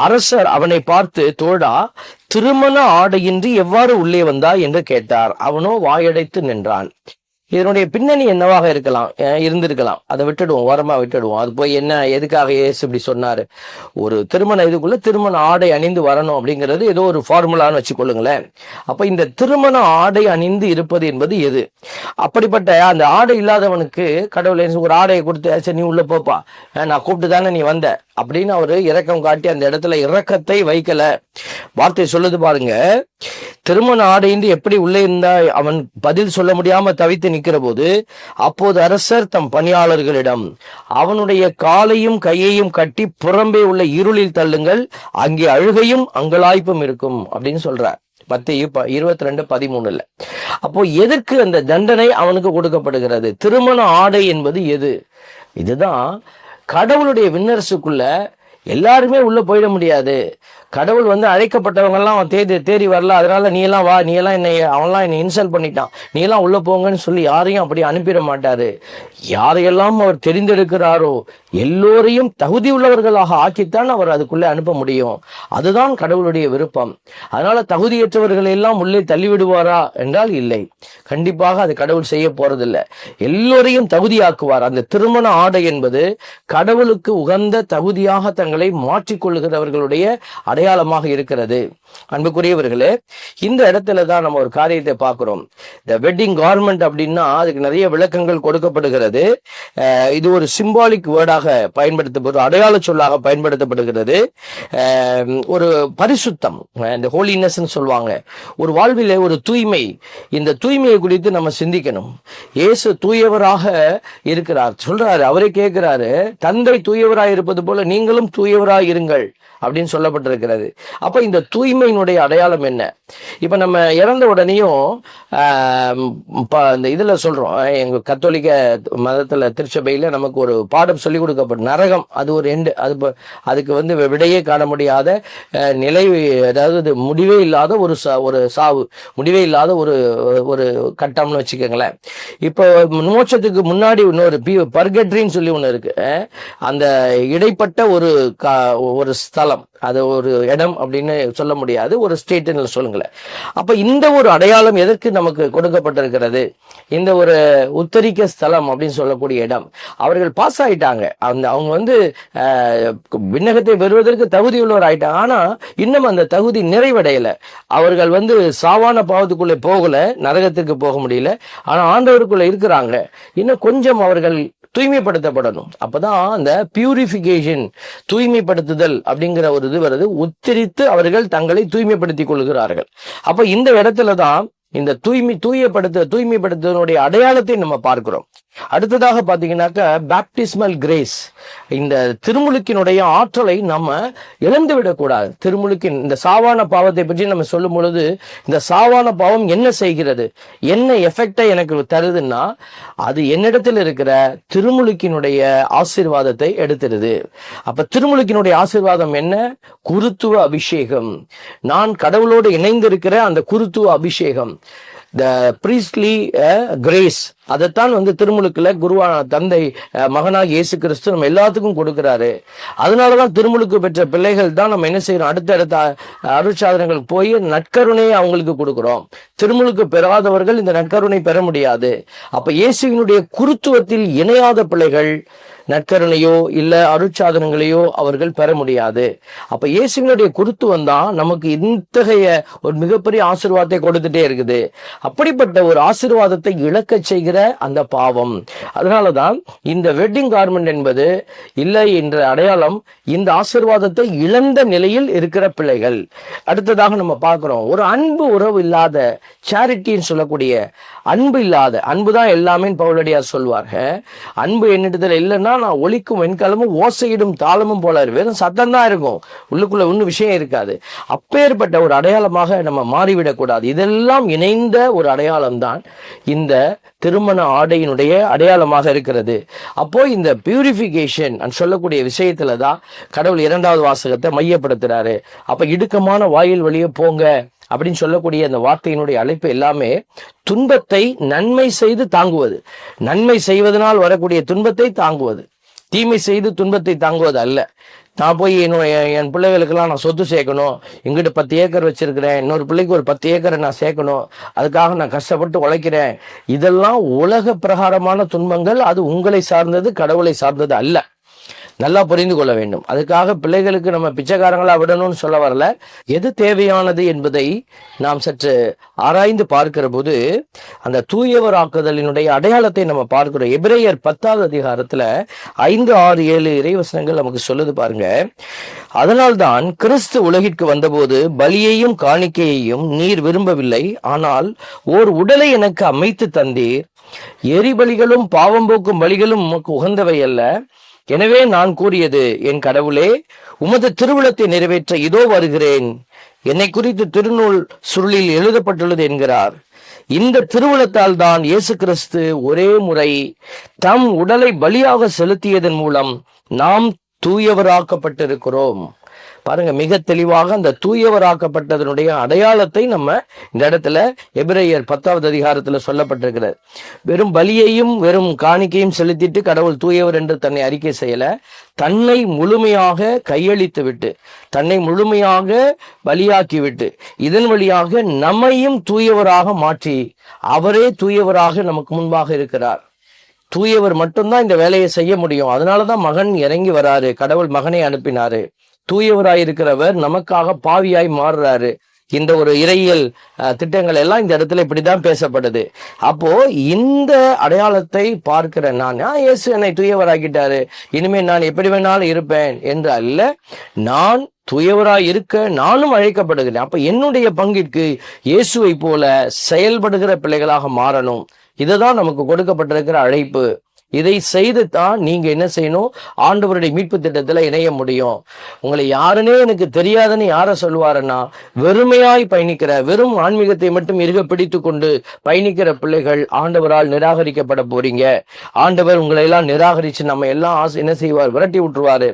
அரசர் அவனை பார்த்து, தோழா, திருமண ஆடையின்றி எவ்வாறு உள்ளே வந்தாய் என்று கேட்டார். அவனோ வாயடைத்து நின்றான். இதனுடைய பின்னணி என்னவாக இருந்திருக்கலாம், அதை விட்டுடுவோம், ஓரமா விட்டுடுவோம். அது போய் என்ன, எதுக்காக இயேசு இப்படி சொன்னாரு? ஒரு இதுக்குள்ள திருமண ஆடை அணிந்து வரணும் அப்படிங்கிறது ஏதோ ஒரு ஃபார்முலான்னு வச்சுக்கொள்ளுங்களேன். அப்ப இந்த திருமண ஆடை அணிந்து இருப்பது என்பது எது? அப்படிப்பட்ட அந்த ஆடை இல்லாதவனுக்கு கடவுள் ஒரு ஆடையை கொடுத்து, சரி நீ உள்ள போப்பா, நான் கூப்பிட்டு தானே நீ வந்த அப்படின்னு அவரு இரக்கம் காட்டி அந்த இடத்துல இரக்கத்தை வைக்கல. வார்த்தை சொல்லுது பாருங்க, திருமண ஆடையின்றி எப்படி உள்ளே இருந்தா அவன் பதில் சொல்ல முடியாம தவித்து நிற்கிற போது, அப்போது அரசர் தம் பணியாளர்களிடம், அவனுடைய காலையும் கையையும் கட்டி புறம்பே உள்ள இருளில் தள்ளுங்கள், அங்கே அழுகையும் அங்கலாய்ப்பும் இருக்கும் அப்படின்னு சொல்றார். 10:22-13. அப்போ எதற்கு அந்த தண்டனை அவனுக்கு கொடுக்கப்படுகிறது? திருமண ஆடை என்பது எது? இதுதான் கடவுளுடைய விண்ணரசுக்குள்ள எல்லாருமே உள்ள போயிட முடியாது. கடவுள் அழைக்கப்பட்டவங்க எல்லாம் தேடி வரல, அதனால நீ எல்லாம் வா, நீ எல்லாம் அவன்லாம் என்னை இன்சல்ட் பண்ணிட்டான், நீ எல்லாம் உள்ள போங்கன்னு சொல்லி யாரையும் அப்படி அனுப்பிட மாட்டாரு. யாரையெல்லாம் அவர் தெரிந்தெடுக்கிறாரோ எல்லோரையும் தகுதி உள்ளவர்களாக ஆக்கித்தான் அவர் அதுக்குள்ளே அனுப்ப முடியும். அதுதான் கடவுளுடைய விருப்பம். அதனால தகுதியற்றவர்களை எல்லாம் உள்ளே தள்ளிவிடுவாரா என்றால் இல்லை, கண்டிப்பாக அது கடவுள் செய்ய போறதில்லை. எல்லோரையும் தகுதியாக்குவார். அந்த திருமண ஆடை என்பது கடவுளுக்கு உகந்த தகுதியாக தங்களை மாற்றிக்கொள்ளுகிறவர்களுடைய அடையாளமாக இருக்கிறது. அன்புக்குரியவர்களே, இந்த இடத்துல தான் நம்ம ஒரு காரியத்தை பார்க்கிறோம். இந்த வெட்டிங் கார்மெண்ட் அப்படின்னா அதுக்கு நிறைய விளக்கங்கள் கொடுக்கப்படுகிறது. இது ஒரு சிம்பாலிக் வேர்டாக பயன்படுத்தப்படுது, அடையாள சொல்லாக பயன்படுத்தப்படுகிறது. ஒரு பரிசுத்தம், இந்த ஹோலினஸ் சொல்லுவாங்க, ஒரு வாழ்விலே ஒரு தூய்மை. இந்த தூய்மையை குறித்து நம்ம சிந்திக்கணும். இயேசு தூயவராக இருக்கிறார் சொல்றாரு. அவரே கேட்கிறாரு, தந்தை தூயவராய் இருப்பது போல நீங்களும் தூயவராய் இருங்கள் அப்படின்னு சொல்லப்பட்டிருக்கிறது. அப்ப இந்த தூய்மையினுடைய அடையாளம் என்ன? இப்ப நம்ம இறந்த உடனேயும் இந்த இதுல சொல்றோம், எங்க கத்தோலிக்க மதத்துல திருச்சபையில நமக்கு ஒரு பாடம் சொல்லி கொடுக்கப்படும். நரகம் அது ஒரு எண்டு, அதுக்கு விடையே காண முடியாத நிலை, அதாவது முடிவே இல்லாத ஒரு சாவு, முடிவே இல்லாத ஒரு கட்டம்னு வச்சுக்கோங்களேன். இப்போ மோட்சத்துக்கு முன்னாடி இன்னொரு பர்கட்ரின்னு சொல்லி ஒண்ணு இருக்கு. அந்த இடைப்பட்ட ஒரு ஸ்தலம், அது ஒரு இடம் அப்படின்னு சொல்ல முடியாது, ஒரு ஸ்டேட்னு சொல்லுங்களேன். அப்ப இந்த ஒரு அடையாளம் எதற்கு நமக்கு கொடுக்கப்பட்டிருக்கிறது? இந்த ஒரு உத்தரிக்க ஸ்தலம் அப்படின்னு சொல்லக்கூடிய இடம். அவர்கள் பாஸ் ஆயிட்டாங்க, அவங்க விண்ணகத்தை பெறுவதற்கு தகுதியுள்ளவர் ஆயிட்டாங்க. ஆனா இன்னும் அந்த தகுதி நிறைவடையல. அவர்கள் சாவான பாவத்துக்குள்ளே போகல, நரகத்திற்கு போக முடியல. ஆனா ஆண்டவருக்குள்ள இருக்கிறாங்க. இன்னும் கொஞ்சம் அவர்கள் தூய்மைப்படுத்தப்படணும். அப்பதான் அந்த பியூரிபிகேஷன், தூய்மைப்படுத்துதல் அப்படிங்கிற ஒரு இது வருது. உத்தரித்து அவர்கள் தங்களை தூய்மைப்படுத்திக் கொள்கிறார்கள். அப்ப இந்த இடத்துலதான் இந்த தூய்மைப்படுத்துவதனுடைய அடையாளத்தை நம்ம பார்க்கிறோம். அடுத்ததாக பாத்தீங்கன்னாக்க பேப்டிஸ்மல் கிரேஸ், இந்த திருமுழுக்கினுடைய ஆற்றலை நம்ம இழந்து விடக்கூடாது. திருமுழுக்கின் இந்த சாவான பாவத்தை பற்றி நம்ம சொல்லும் பொழுது, இந்த சாவான பாவம் என்ன செய்கிறது, என்ன எஃபெக்டை எனக்கு தருதுன்னா, அது என்னிடத்தில் இருக்கிற திருமுழுக்கினுடைய ஆசீர்வாதத்தை எடுத்துருது. அப்ப திருமுழுக்கினுடைய ஆசீர்வாதம் என்ன? குருத்துவ அபிஷேகம். நான் கடவுளோடு இணைந்திருக்கிற அந்த குருத்துவ அபிஷேகம், the priestly grace, அதைத்தான் திருமுழுக்குல குருவான தந்தை மகனாக இயேசு கிறிஸ்து நம்ம எல்லாத்துக்கும் கொடுக்கிறாரு. அதனாலதான் திருமுழுக்கு பெற்ற பிள்ளைகள் தான் நம்ம என்ன செய்யறோம், அடுத்த அருட்சாதனங்களுக்கு போய் நற்கருணையை அவங்களுக்கு கொடுக்கிறோம். திருமுழுக்கு பெறாதவர்கள் இந்த நற்கருணை பெற முடியாது. அப்ப இயேசுவினுடைய குருத்துவத்தில் இணையாத பிள்ளைகள் நற்கருணையோ இல்ல அருட்சாதனங்களையோ அவர்கள் பெற முடியாது. அப்ப இயேசுவினுடைய குருத்துவம் தான் நமக்கு இத்தகைய ஒரு மிகப்பெரிய ஆசீர்வாதத்தை கொடுத்துட்டே இருக்குது. அப்படிப்பட்ட ஒரு ஆசீர்வாதத்தை இழக்க செய்கிற அந்த பாவம். அதனாலதான் இந்த வெட்டிங் கார்மெண்ட் என்பது இல்லை என்ற அடையாளம், இந்த ஆசீர்வாதத்தை இழந்த நிலையில் இருக்கிற பிள்ளைகள். அடுத்ததாக நம்ம பார்க்கிறோம், ஒரு அன்பு உறவு இல்லாத, சேரிட்டின்னு சொல்லக்கூடிய அன்பு இல்லாத, அன்பு தான் எல்லாமே பவுலடியார் சொல்வாங்க. அன்பு என்னிடத்துல இல்லைன்னா நான் ஒலிக்கும் வெண்கலமும் ஓசையிடும் தாளமும் போல வெறும் சத்தம் தான் இருக்கும், உள்ளுக்குள்ள ஒன்னும் விஷயம் இருக்காது. அப்பேற்பட்ட ஒரு அடையாளமாக நம்ம மாறிவிடக்கூடாது. இதெல்லாம் இணைந்த ஒரு அடையாளம் தான் இந்த திருமண ஆடையினுடைய அடையாளமாக இருக்கிறது. அப்போ இந்த பியூரிபிகேஷன் சொல்லக்கூடிய விஷயத்துலதான் கடவுள் 2வது வாசகத்தை மையப்படுத்துறாரு. அப்ப இடுக்கமான வாயில் வழியே போங்க அப்படின்னு சொல்லக்கூடிய அந்த வார்த்தையினுடைய அழைப்பு எல்லாமே துன்பத்தை நன்மை செய்து தாங்குவது, நன்மை செய்வதனால் வரக்கூடிய துன்பத்தை தாங்குவது, தீமை செய்து துன்பத்தை தாங்குவது அல்ல. நான் போய் என் பிள்ளைகளுக்கெல்லாம் நான் சொத்து சேர்க்கணும், எங்கிட்ட 10 ஏக்கர் வச்சிருக்கிறேன், இன்னொரு பிள்ளைக்கு ஒரு 10 ஏக்கரை நான் சேர்க்கணும், அதுக்காக நான் கஷ்டப்பட்டு உழைக்கிறேன், இதெல்லாம் உலக பிரகாரமான துன்பங்கள். அது உங்களை சார்ந்தது, கடவுளை சார்ந்தது அல்ல. நல்லா புரிந்து கொள்ள வேண்டும். அதுக்காக பிள்ளைகளுக்கு நம்ம பிச்சைக்காரங்களா விடணும்னு சொல்ல வரல. எது தேவையானது என்பதை நாம் சற்று ஆராய்ந்து பார்க்கிற போது அந்த தூயவராக்குதலினுடைய அடையாளத்தை நம்ம பார்க்கிறோம். எபிரேயர் 10வது அதிகாரத்துல 5, 6, 7 இறைவசனங்கள் நமக்கு சொல்லுது பாருங்க. அதனால்தான் கிறிஸ்து உலகிற்கு வந்தபோது பலியையும் காணிக்கையையும் நீர் விரும்பவில்லை, ஆனால் ஓர் உடலை எனக்கு அமைத்து தந்தீர், எரிபலிகளும் பாவம் போக்கும் பலிகளும் உமக்கு உகந்தவை அல்ல. எனவே நான் கூறியது, என் கடவுளே, உமது திருவுளத்தை நிறைவேற்ற இதோ வருகிறேன், என்னை குறித்து திருநூல் சுருளில் எழுதப்பட்டுள்ளது என்கிறார். இந்த திருவுளத்தால் தான் இயேசு கிறிஸ்து ஒரே முறை தம் உடலை பலியாக செலுத்தியதன் மூலம் நாம் தூயவராக்கப்பட்டிருக்கிறோம். பாருங்க, மிக தெளிவாக அந்த தூயவராக்கப்பட்டதனுடைய அடையாளத்தை நம்ம இந்த இடத்துல எபிரேயர் 10வது அதிகாரத்துல சொல்லப்பட்டிருக்கிறது. வெறும் பலியையும் வெறும் காணிக்கையும் செலுத்திட்டு கடவுள் தூயவர் என்று தன்னை அறிக்கை செய்யல. தன்னை முழுமையாக கையளித்து விட்டு, தன்னை முழுமையாக பலியாக்கி விட்டு, இதன் வழியாக நம்மையும் தூயவராக மாற்றி அவரே தூயவராக நமக்கு முன்பாக இருக்கிறார். தூயவர் மட்டும்தான் இந்த வேலையை செய்ய முடியும். அதனாலதான் மகன் இறங்கி வராரு, கடவுள் மகனை அனுப்பினாரு. தூயவராயிருக்கிறவர் நமக்காக பாவியாய் மாறுறாரு. இந்த ஒரு இறையியல் திட்டங்கள் எல்லாம் இந்த இடத்துல இப்படிதான் பேசப்படுது. அப்போ இந்த அடையாளத்தை பார்க்கிற நான், இயேசு என்னை தூயவராக்கிட்டாரு, இனிமே நான் எப்படி வேணாலும் இருப்பேன் என்று அல்ல, நான் தூயவராய் இருக்க நானும் அழைக்கப்படுகிறேன். அப்ப என்னுடைய பங்கிற்கு இயேசுவை போல செயல்படுகிற பிள்ளைகளாக மாறணும். இதுதான் நமக்கு கொடுக்கப்பட்டிருக்கிற அழைப்பு. இதை செய்து தான் நீங்க என்ன செய்யணும், ஆண்டவருடைய மீட்பு திட்டத்துல இணைய முடியும். உங்களை யாருன்னே எனக்கு தெரியாதுன்னு யார சொல்லுவாருன்னா, வெறுமையாய் பயணிக்கிற, வெறும் ஆன்மீகத்தை மட்டும் இருக பிடித்து கொண்டு பயணிக்கிற பிள்ளைகள் ஆண்டவரால் நிராகரிக்கப்பட போறீங்க. ஆண்டவர் உங்களை எல்லாம் நிராகரிச்சு நம்ம எல்லாம் என்ன செய்வார், விரட்டி விட்டுருவாரு.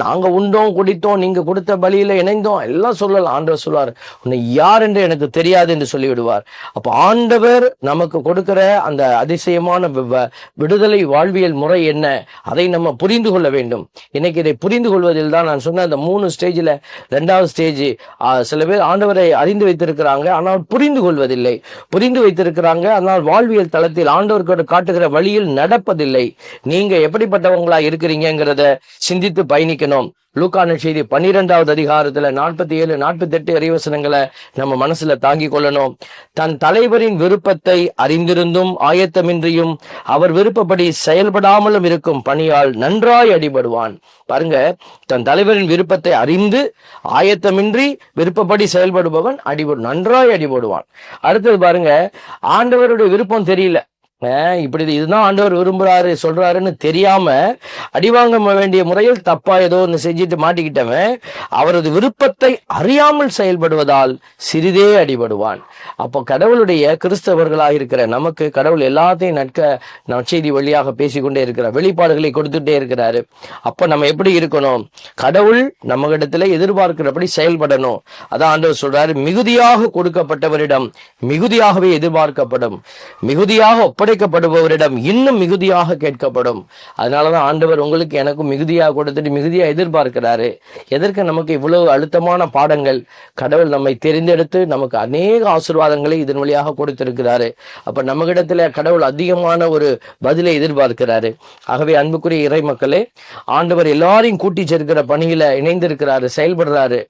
நாங்க உண்டோம் குடித்தோம், நீங்க கொடுத்த பலியில இணைந்தோம் எல்லாம் சொல்லலாம். ஆண்டவர் சொல்லுவார், உன்னை யார் என்று எனக்கு தெரியாது என்று சொல்லிவிடுவார். அப்ப ஆண்டவர் நமக்கு கொடுக்கிற அந்த அதிசயமான விடுதலை வாழ்வியல் முறை என்ன, அதை நம்ம புரிந்து கொள்ள வேண்டும். இன்னைக்கு இதை புரிந்து கொள்வதில் தான் நான் சொன்ன அந்த 3 ஸ்டேஜ்ல 2வது ஸ்டேஜ், சில பேர் ஆண்டவரை அறிந்து வைத்திருக்கிறாங்க, ஆனால் புரிந்து கொள்வதில்லை. புரிந்து வைத்திருக்கிறாங்க, ஆனால் வாழ்வியல் தளத்தில் ஆண்டவருக்கு காட்டுகிற வழியில் நடப்பதில்லை. நீங்க எப்படிப்பட்டவங்களா இருக்கிறீங்கிறத சிந்தித்து பயணிக்கணும். லூக்கா நற்செய்தி 12வது அதிகாரத்துல 47, 48 இறைவசனங்களை நம்ம மனசுல தாங்கி கொள்ளணும். தன் தலைவரின் விருப்பத்தை அறிந்திருந்தும் ஆயத்தமின்றியும் அவர் விருப்பப்படி செயல்படாமலும் இருக்கும் பணியால் நன்றாய் அடிபடுவான். பாருங்க, தன் தலைவரின் விருப்பத்தை அறிந்து ஆயத்தமின்றி விருப்பப்படி செயல்படுபவன் நன்றாய் அடிபடுவான். அடுத்தது பாருங்க, ஆண்டவருடைய விருப்பம் தெரியல, இப்படி இதுதான் ஆண்டவர் விரும்புறாரு சொல்றாருன்னு தெரியாம அடிவாங்க வேண்டிய முறையில் தப்பா ஏதோ ஒன்று செஞ்சுட்டு மாட்டிக்கிட்டவன் அவரது விருப்பத்தை அறியாமல் செயல்படுவதால் சிறிதே அடிபடுவான். அப்போ கடவுளுடைய கிறிஸ்தவர்களாக இருக்கிற நமக்கு கடவுள் எல்லாத்தையும் நற்செய்தி வழியாக பேசிக்கொண்டே இருக்கிறார், வெளிப்பாடுகளை கொடுத்துட்டே இருக்கிறாரு. அப்போ நம்ம எப்படி இருக்கணும், கடவுள் நம்ம இடத்துல எதிர்பார்க்கிறபடி செயல்படணும். அதான் ஆண்டவர் சொல்றாரு, மிகுதியாக கொடுக்கப்பட்டவரிடம் மிகுதியாகவே எதிர்பார்க்கப்படும், மிகுதியாக ஒப்படைக்கப்படுபவரிடம் இன்னும் மிகுதியாக கேட்கப்படும். அதனாலதான் ஆண்டவர் உங்களுக்கு எனக்கும் மிகுதியாக கொடுத்துட்டு மிகுதியா எதிர்பார்க்கிறாரு. எதற்கு நமக்கு இவ்வளவு அழுத்தமான பாடங்கள்? கடவுள் நம்மை தெரிந்தெடுத்து நமக்கு அநேக ஆசீர்வாதங்களை இதன் வழியாக கொடுத்திருக்கிறாரு. அப்ப நம்ம இடத்துல கடவுள் அதிகமான ஒரு பதிலை எதிர்பார்க்கிறாரு. ஆகவே அன்புக்குரிய இறை மக்களே, ஆண்டவர் எல்லாரையும் கூட்டி சேர்க்கிற பணியில இணைந்திருக்கிறாரு, செயல்படுறாரு.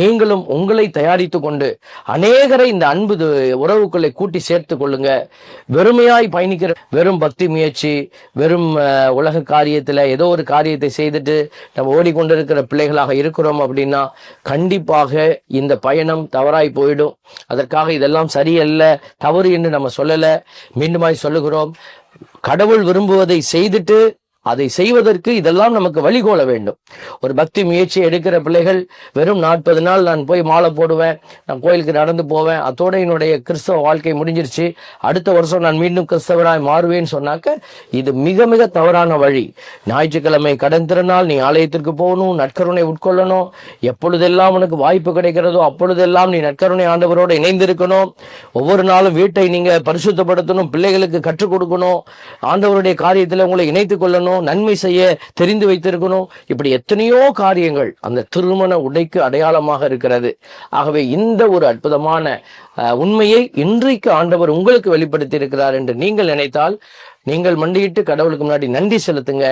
நீங்களும் உங்களை தயாரித்து கொண்டு அநேகரை இந்த அன்பு உறவுகளை கூட்டி சேர்த்து கொள்ளுங்க. வெறுமையாய் பயணிக்கிற வெறும் பக்தி முயற்சி, வெறும் உலக காரியத்துல ஏதோ ஒரு காரியத்தை செய்துட்டு நம்ம ஓடிக்கொண்டிருக்கிற பிள்ளைகளாக இருக்கிறோம் அப்படின்னா கண்டிப்பாக இந்த பயணம் தவறாய் போயிடும். அதற்காக இதெல்லாம் சரியல்ல, தவறு என்று நம்ம சொல்லல, மீண்டுமாய் சொல்லுகிறோம். கடவுள் விரும்புவதை செய்துட்டு அதை செய்வதற்கு இதெல்லாம் நமக்கு வழிகோல வேண்டும். ஒரு பக்தி முயற்சி எடுக்கிற பிள்ளைகள் வெறும் 40 நாள் நான் போய் மாலை போடுவேன், நான் கோயிலுக்கு நடந்து போவேன், அதோட என்னுடைய கிறிஸ்தவ வாழ்க்கை முடிஞ்சிருச்சு, அடுத்த வருஷம் நான் மீண்டும் கிறிஸ்தவராய் மாறுவேன்னு சொன்னாக்க இது மிக மிக தவறான வழி. ஞாயிற்றுக்கிழமை கடன் திறனால் நீ ஆலயத்திற்கு போகணும், நற்கருணை உட்கொள்ளணும். எப்பொழுதெல்லாம் உனக்கு வாய்ப்பு கிடைக்கிறதோ அப்பொழுதெல்லாம் நீ நற்கருணை ஆண்டவரோடு இணைந்திருக்கணும். ஒவ்வொரு நாளும் வீட்டை நீங்க பரிசுத்தப்படுத்தணும், பிள்ளைகளுக்கு கற்றுக் கொடுக்கணும், ஆண்டவருடைய காரியத்தில் உங்களை இணைத்துக் கொள்ளணும், நன்மை செய்ய தெரிந்து வைத்திருக்கணும். இப்படி எத்தனையோ காரியங்கள் அந்த திருமண உடைக்கு அடையாளமாக இருக்கிறது. ஆகவே இந்த ஒரு அற்புதமான உண்மையை இன்றைக்கு ஆண்டவர் உங்களுக்கு வெளிப்படுத்தி இருக்கிறார் என்று நீங்கள் நினைத்தால் நீங்கள் மண்டியிட்டு கடவுளுக்கு முன்னாடி நன்றி செலுத்துங்க.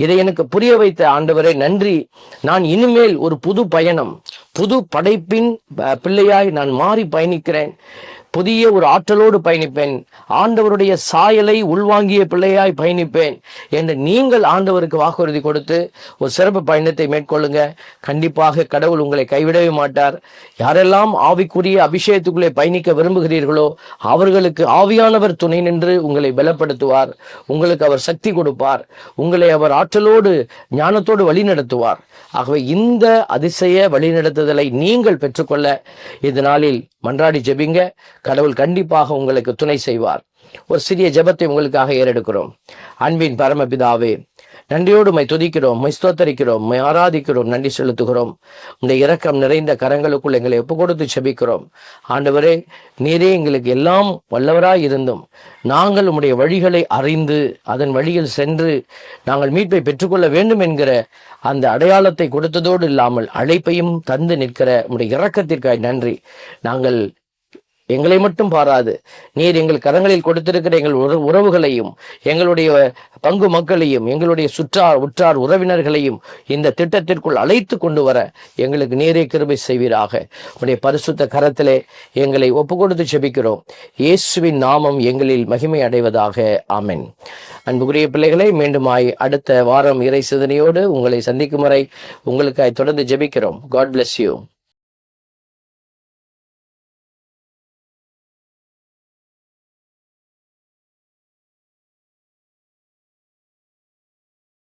இதை எனக்கு புரிய வைத்த ஆண்டவரே நன்றி. நான் இனிமேல் ஒரு புது பயணம், புது படைப்பின் பிள்ளையாய் நான் மாறி பயணிக்கிறேன். புதிய ஒரு ஆற்றலோடு பயணிப்பேன். ஆண்டவருடைய சாயலை உள்வாங்கிய பிள்ளையாய் பயணிப்பேன் என்று நீங்கள் ஆண்டவருக்கு வாக்குறுதி கொடுத்து ஒரு சிறப்பு பயணத்தை மேற்கொள்ளுங்க. கண்டிப்பாக கடவுள் உங்களை கைவிடவே மாட்டார். யாரெல்லாம் ஆவிக்குரிய அபிஷேகத்துக்குள்ளே பயணிக்க விரும்புகிறீர்களோ அவர்களுக்கு ஆவியானவர் துணை நின்று உங்களை பலப்படுத்துவார். உங்களுக்கு அவர் சக்தி கொடுப்பார். உங்களை அவர் ஆற்றலோடு ஞானத்தோடு வழி நடத்துவார். ஆகவே இந்த அதிசய வழிநடத்துதலை நீங்கள் பெற்றுக்கொள்ள இந்த நாளில் மன்றாடி ஜெபிங்க. கடவுள் கண்டிப்பாக உங்களுக்கு துணை செய்வார். ஒரு சிறிய ஜெபத்தை உங்களுக்காக ஏறெடுக்கிறோம். அன்பின் பரமபிதாவே, நன்றியோடு மை துதிக்கிறோம், மை ஸ்தோத்தரிக்கிறோம், மை ஆராதிக்கிறோம், நன்றி செலுத்துகிறோம். இந்த இரக்கம் நிறைந்த கரங்களுக்குள் எங்களை ஒப்பு கொடுத்து ஜெபிக்கிறோம். ஆண்டவரே, நீரே எங்களுக்கு எல்லாம் வல்லவராய் இருந்தும் நாங்கள் உம்முடைய வழிகளை அறிந்து அதன் வழியில் சென்று நாங்கள் மீட்பை பெற்றுக்கொள்ள வேண்டும் என்கிற அந்த அடையாளத்தை கொடுத்ததோடு இல்லாமல் அழைப்பையும் தந்து நிற்கிற உம்முடைய இரக்கத்திற்காய் நன்றி. நாங்கள் எங்களை மட்டும் பாராது, நீர் எங்கள் கரங்களில் கொடுத்திருக்கிற எங்கள் உறவுகளையும் எங்களுடைய பங்கு மக்களையும் எங்களுடைய உற்றார் உறவினர்களையும் இந்த திட்டத்திற்குள் அழைத்து கொண்டு வர எங்களுக்கு நீரே கிருபை செய்வீராக. உடைய பரிசுத்த கரத்திலே எங்களை ஒப்பு கொடுத்து ஜெபிக்கிறோம். இயேசுவின் நாமம் எங்களில் மகிமை அடைவதாக. ஆமென். அன்புக்குரிய பிள்ளைகளை, மீண்டுமாய் அடுத்த வாரம் இறை சிந்தனையோடு உங்களை சந்திக்கும் வரை உங்களுக்காய் தொடர்ந்து ஜெபிக்கிறோம். God bless you.